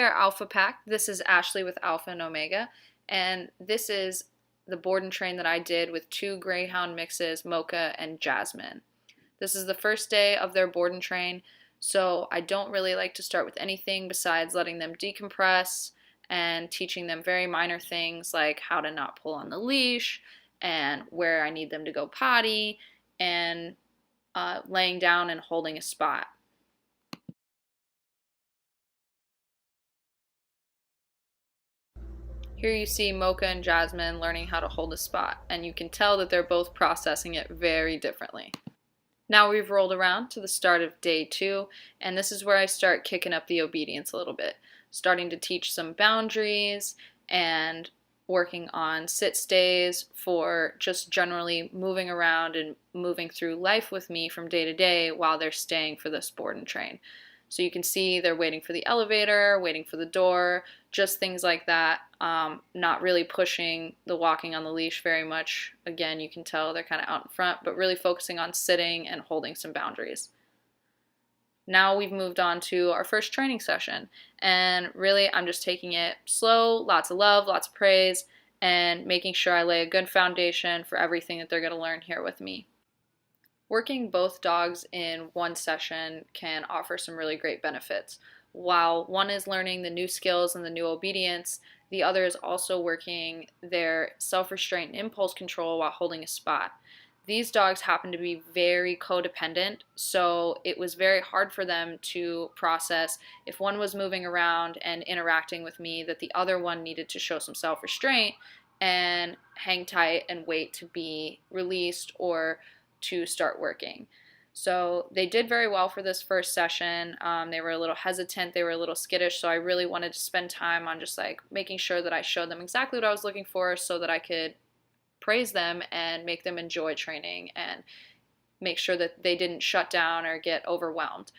our Alpha Pack. This is Ashley with Alpha and Omega, and this is the board and train that I did with 2 Greyhound mixes, Mocha and Jasmine. This is the first day of their board and train, so I don't really like to start with anything besides letting them decompress and teaching them very minor things like how to not pull on the leash and where I need them to go potty and laying down and holding a spot. Here you see Mocha and Jasmine learning how to hold a spot, and you can tell that they're both processing it very differently. Now we've rolled around to the start of day 2, and this is where I start kicking up the obedience a little bit, starting to teach some boundaries and working on sit stays for just generally moving around and moving through life with me from day to day while they're staying for this board and train. So you can see they're waiting for the elevator, waiting for the door, just things like that. Not really pushing the walking on the leash very much. Again, you can tell they're kind of out in front, but really focusing on sitting and holding some boundaries. Now we've moved on to our first training session, and really I'm just taking it slow, lots of love, lots of praise, and making sure I lay a good foundation for everything that they're going to learn here with me. Working both dogs in one session can offer some really great benefits. While one is learning the new skills and the new obedience, the other is also working their self-restraint and impulse control while holding a spot. These dogs happen to be very codependent, so it was very hard for them to process if one was moving around and interacting with me that the other one needed to show some self-restraint and hang tight and wait to be released or to start working. So they did very well for this first session. They were a little hesitant, they were a little skittish, so I really wanted to spend time on just like making sure that I showed them exactly what I was looking for so that I could praise them and make them enjoy training and make sure that they didn't shut down or get overwhelmed.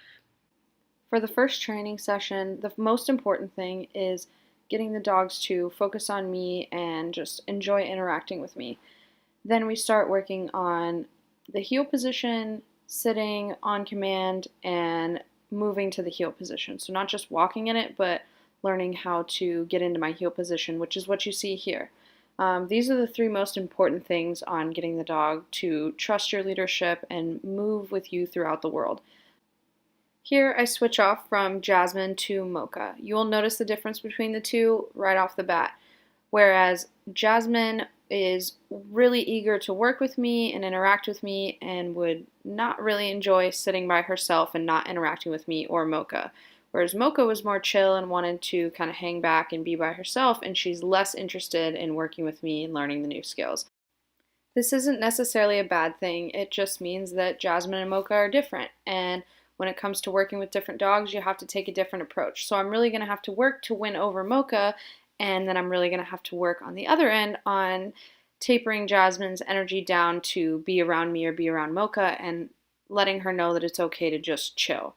For the first training session, the most important thing is getting the dogs to focus on me and just enjoy interacting with me. Then we start working on the heel position, sitting on command, and moving to the heel position. So not just walking in it, but learning how to get into my heel position, which is what you see here. These are the 3 most important things on getting the dog to trust your leadership and move with you throughout the world. Here I switch off from Jasmine to Mocha. You will notice the difference between the 2 right off the bat. Whereas Jasmine is really eager to work with me and interact with me and would not really enjoy sitting by herself and not interacting with me or Mocha. Whereas Mocha was more chill and wanted to kind of hang back and be by herself, and she's less interested in working with me and learning the new skills. This isn't necessarily a bad thing, it just means that Jasmine and Mocha are different, and when it comes to working with different dogs, you have to take a different approach. So I'm really going to have to work to win over Mocha, and then I'm really going to have to work on the other end on tapering Jasmine's energy down to be around me or be around Mocha and letting her know that it's okay to just chill.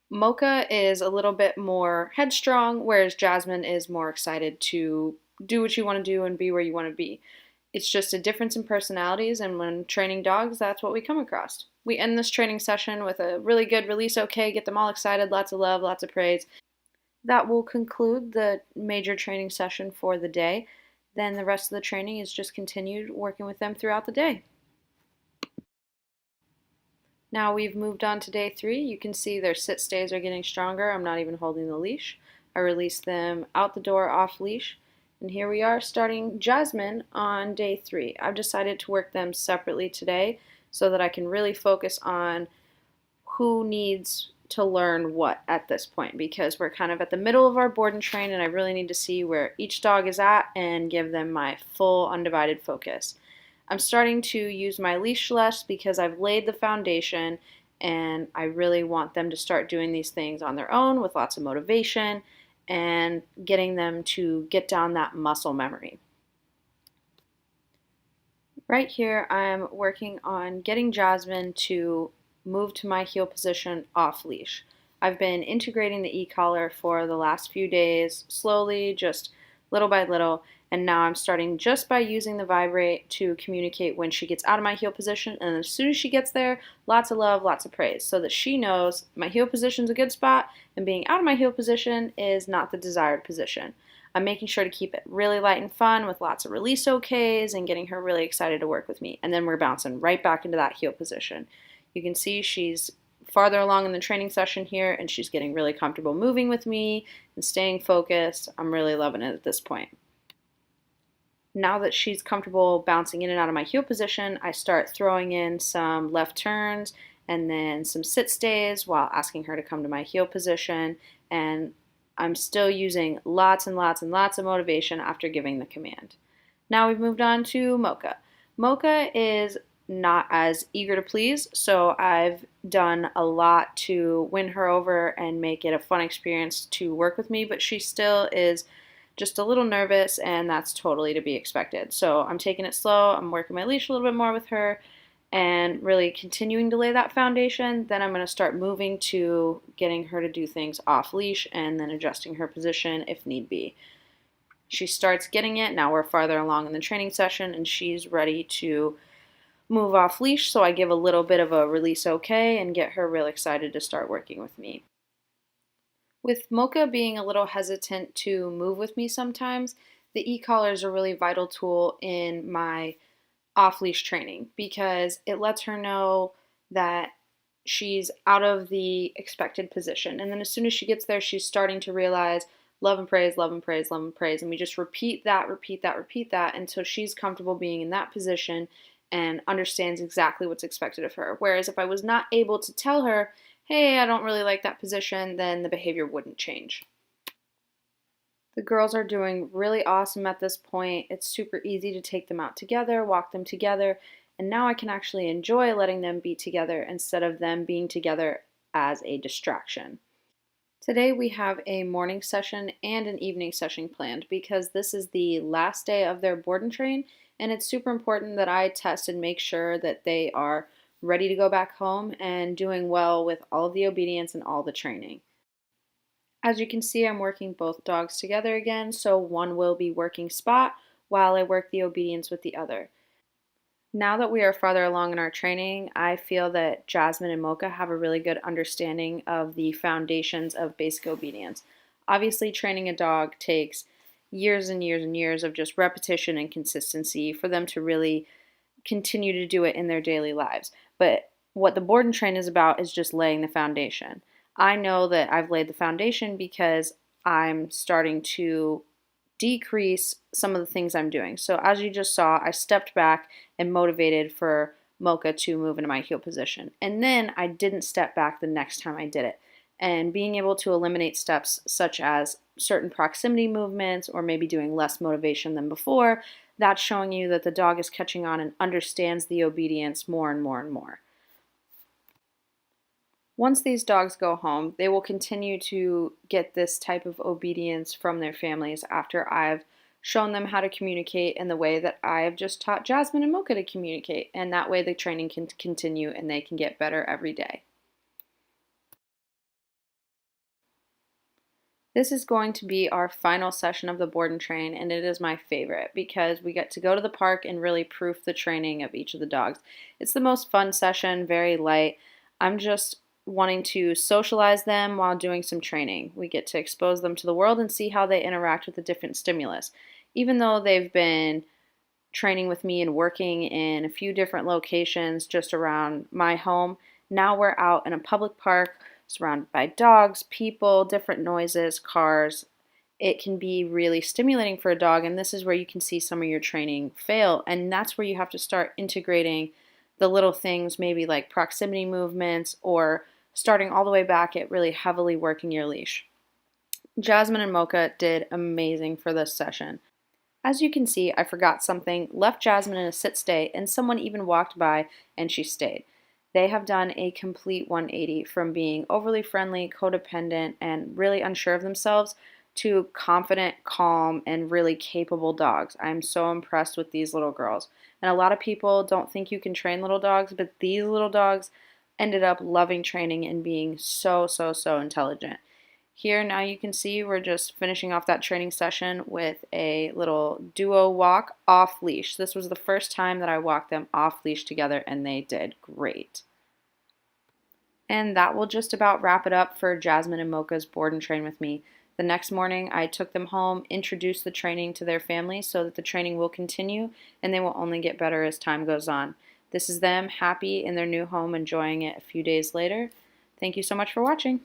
Mocha is a little bit more headstrong, whereas Jasmine is more excited to do what you want to do and be where you want to be. It's just a difference in personalities, and when training dogs, that's what we come across. We end this training session with a really good release okay, get them all excited, lots of love, lots of praise. That will conclude the major training session for the day. Then the rest of the training is just continued working with them throughout the day. Now we've moved on to day 3. You can see their sit stays are getting stronger. I'm not even holding the leash. I released them out the door off leash. And here we are starting Jasmine on day 3. I've decided to work them separately today so that I can really focus on who needs to learn what at this point, because we're kind of at the middle of our board and train and I really need to see where each dog is at and give them my full undivided focus. I'm starting to use my leash less because I've laid the foundation and I really want them to start doing these things on their own with lots of motivation and getting them to get down that muscle memory. Right here I'm working on getting Jasmine to move to my heel position off leash. I've been integrating the e-collar for the last few days, slowly just little by little. And now I'm starting just by using the vibrate to communicate when she gets out of my heel position. And as soon as she gets there, lots of love, lots of praise, so that she knows my heel position is a good spot and being out of my heel position is not the desired position. I'm making sure to keep it really light and fun with lots of release okays and getting her really excited to work with me. And then we're bouncing right back into that heel position. You can see she's farther along in the training session here, and she's getting really comfortable moving with me and staying focused. I'm really loving it at this point. Now that she's comfortable bouncing in and out of my heel position, I start throwing in some left turns and then some sit stays while asking her to come to my heel position. And I'm still using lots and lots and lots of motivation after giving the command. Now we've moved on to Mocha. Mocha is not as eager to please, so I've done a lot to win her over and make it a fun experience to work with me, but she still is just a little nervous, and that's totally to be expected. So I'm taking it slow, I'm working my leash a little bit more with her, and really continuing to lay that foundation. Then I'm going to start moving to getting her to do things off leash and then adjusting her position if need be. She starts getting it. Now we're farther along in the training session, and she's ready to move off leash, so I give a little bit of a release okay and get her real excited to start working with me. With Mocha being a little hesitant to move with me sometimes, the e-collar is a really vital tool in my off-leash training because it lets her know that she's out of the expected position. And then as soon as she gets there, she's starting to realize love and praise, love and praise, love and praise. And we just repeat that until she's comfortable being in that position and understands exactly what's expected of her. Whereas if I was not able to tell her, hey, I don't really like that position, then the behavior wouldn't change. The girls are doing really awesome at this point. It's super easy to take them out together, walk them together, and now I can actually enjoy letting them be together instead of them being together as a distraction. Today we have a morning session and an evening session planned because this is the last day of their board and train, and it's super important that I test and make sure that they are ready to go back home and doing well with all of the obedience and all the training. As you can see, I'm working both dogs together again, so one will be working spot while I work the obedience with the other. Now that we are farther along in our training, I feel that Jasmine and Mocha have a really good understanding of the foundations of basic obedience. Obviously, training a dog takes years and years and years of just repetition and consistency for them to really continue to do it in their daily lives. But what the board and train is about is just laying the foundation. I know that I've laid the foundation because I'm starting to decrease some of the things I'm doing. So as you just saw, I stepped back and motivated for Mocha to move into my heel position. And then I didn't step back the next time I did it. And being able to eliminate steps such as certain proximity movements or maybe doing less motivation than before, that's showing you that the dog is catching on and understands the obedience more and more and more. Once these dogs go home, they will continue to get this type of obedience from their families after I've shown them how to communicate in the way that I have just taught Jasmine and Mocha to communicate, and that way the training can continue and they can get better every day. This is going to be our final session of the board and train, and it is my favorite because we get to go to the park and really proof the training of each of the dogs. It's the most fun session, very light. I'm just wanting to socialize them while doing some training. We get to expose them to the world and see how they interact with the different stimulus. Even though they've been training with me and working in a few different locations just around my home, now we're out in a public park surrounded by dogs, people, different noises, cars. It can be really stimulating for a dog, and this is where you can see some of your training fail, and that's where you have to start integrating the little things, maybe like proximity movements or starting all the way back at really heavily working your leash. Jasmine and Mocha did amazing for this session. As you can see, I forgot something, left Jasmine in a sit stay, and someone even walked by and she stayed. They have done a complete 180 from being overly friendly, codependent, and really unsure of themselves to confident, calm, and really capable dogs. I'm so impressed with these little girls. And a lot of people don't think you can train little dogs, but these little dogs ended up loving training and being so intelligent. Here now you can see we're just finishing off that training session with a little duo walk off leash. This was the first time that I walked them off leash together and they did great. And that will just about wrap it up for Jasmine and Mocha's board and train with me. The next morning I took them home, introduced the training to their family so that the training will continue and they will only get better as time goes on. This is them happy in their new home, enjoying it a few days later. Thank you so much for watching.